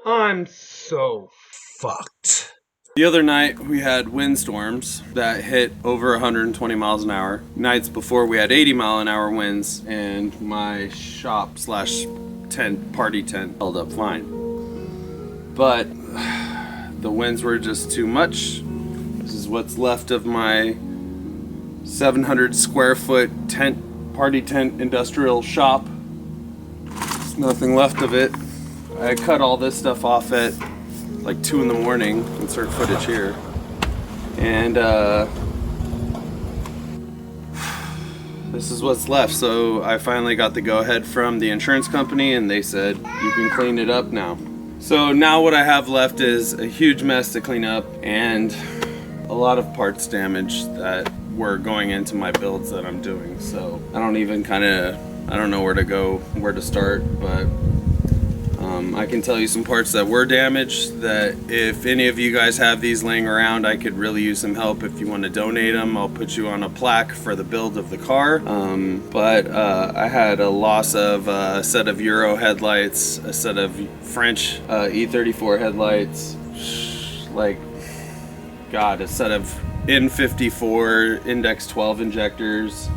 I'm so fucked. The other night we had windstorms that hit over 120 miles an hour. Nights before we had 80-mile-an-hour winds, and my shop slash tent, party tent, held up fine. But the winds were just too much. This is what's left of my 700 square foot tent, party tent industrial shop. There's nothing left of it. I cut all this stuff off at like 2 in the morning, insert footage here, and this is what's left. So I finally got the go-ahead from the insurance company, and they said you can clean it up now. So now what I have left is a huge mess to clean up and a lot of parts damage that were going into my builds that I'm doing. So I don't even I don't know where to go, where to start, but I can tell you some parts that were damaged that if any of you guys have these laying around, I could really use some help. If you want to donate them, I'll put you on a plaque for the build of the car. But I had a loss of a set of Euro headlights, a set of French E34 headlights, like, God, a set of N54 Index 12 injectors,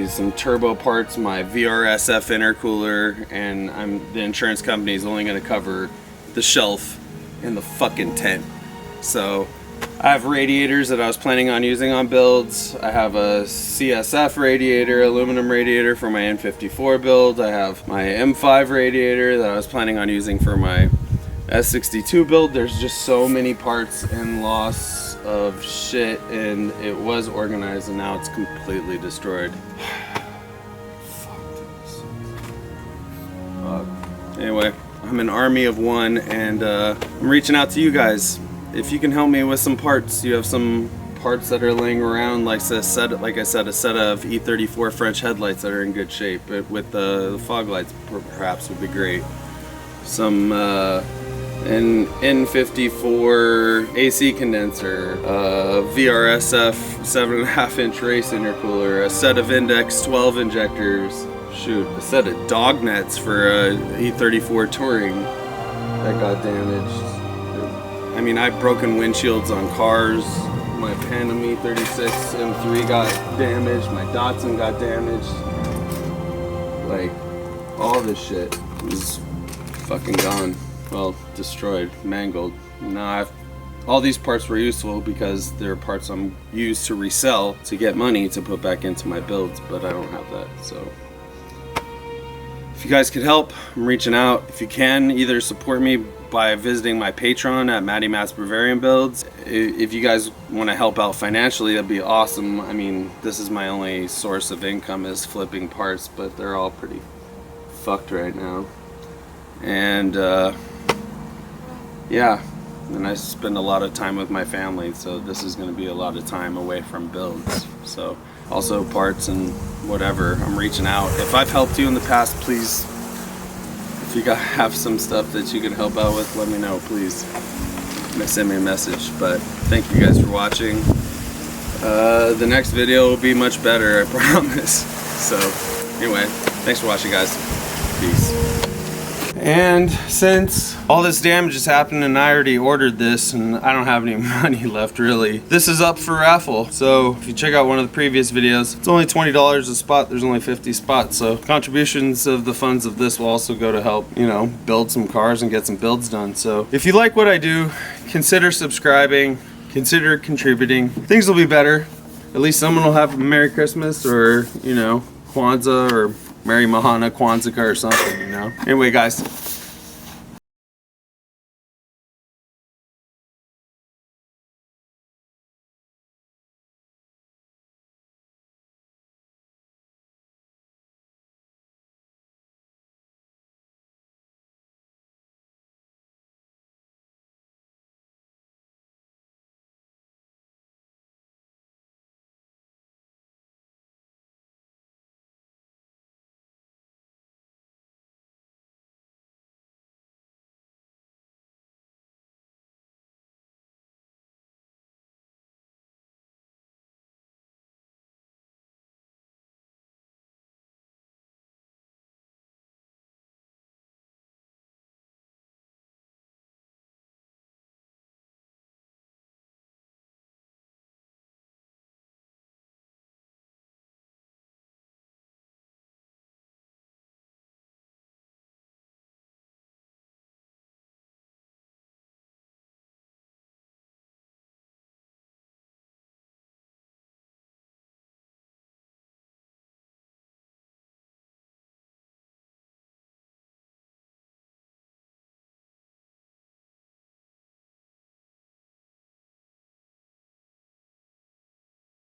some turbo parts, my VRSF intercooler, and the insurance company is only going to cover the shelf in the fucking tent. So I have radiators that I was planning on using on builds. I have a CSF radiator, aluminum radiator for my N54 build. I have my M5 radiator that I was planning on using for my S62 build. There's just so many parts and loss of shit, and it was organized and now it's completely destroyed. Anyway, I'm an army of one, and I'm reaching out to you guys. If you can help me with some parts, you have some parts that are laying around, like I said, a set of E34 French headlights that are in good shape, but with the fog lights perhaps would be great. Some an N54 AC condenser, VRSF 7.5 inch race intercooler, a set of Index 12 injectors, a set of dog nets for E34 Touring that got damaged. I mean, I've broken windshields on cars. My Phantom E36 M3 got damaged. My Datsun got damaged. Like, all this shit is fucking gone. Well, destroyed, mangled. Now all these parts were useful because they're parts I'm used to resell to get money to put back into my builds, but I don't have that. So if you guys could help, I'm reaching out. If you can, either support me by visiting my Patreon at MattyMatt's Bavarian builds. If you guys want to help out financially, that'd be awesome. I mean, this is my only source of income is flipping parts, but they're all pretty fucked right now. And yeah, and I spend a lot of time with my family, so this is going to be a lot of time away from builds. So also parts and whatever, I'm reaching out. If I've helped you in the past, please, if you have some stuff that you can help out with, let me know, please. Send me a message. But thank you guys for watching. The next video will be much better, I promise. So anyway, thanks for watching, guys. Peace. And since all this damage has happened and I already ordered this and I don't have any money left really, this is up for raffle. So if you check out one of the previous videos, it's only $20 a spot. There's only 50 spots. So contributions of the funds of this will also go to help, you know, build some cars and get some builds done. So if you like what I do, consider subscribing, consider contributing. Things will be better. At least someone will have a Merry Christmas, or, you know, Kwanzaa, or Merry Mahana Kwanzaa or something, you know. Anyway, guys,